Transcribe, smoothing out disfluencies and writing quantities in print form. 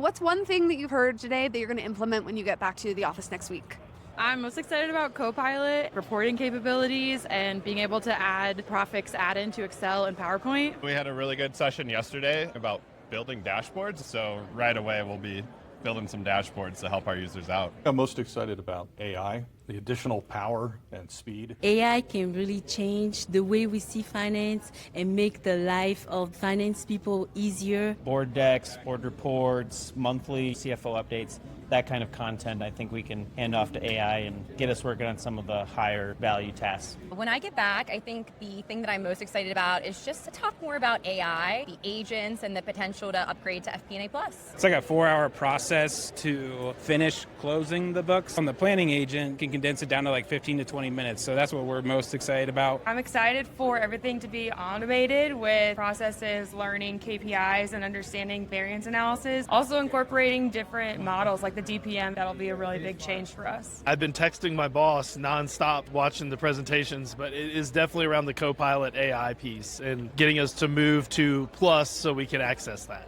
What's one thing that you've heard today that you're going to implement when you get back to the office next week? I'm most excited about Copilot, reporting capabilities, and being able to add Prophix add-in to Excel and PowerPoint. We had a really good session yesterday about building dashboards, so right away we'll be building some dashboards to help our users out. I'm most excited about AI, the additional power and speed. AI can really change the way we see finance and make the life of finance people easier. Board decks, board reports, monthly CFO updates, that kind of content I think we can hand off to AI and get us working on some of the higher value tasks. When I get back, I think the thing that I'm most excited about is just to talk more about AI, the agents, and the potential to upgrade to FP&A Plus. It's like a 4-hour process to finish closing the books. On the planning agent can condense it down to like 15 to 20 minutes. So that's what we're most excited about. I'm excited for everything to be automated with processes, learning KPIs, and understanding variance analysis. Also incorporating different models like the DPM. That'll be a really big change for us. I've been texting my boss nonstop watching the presentations, but it is definitely around the Copilot AI piece and getting us to move to Plus so we can access that.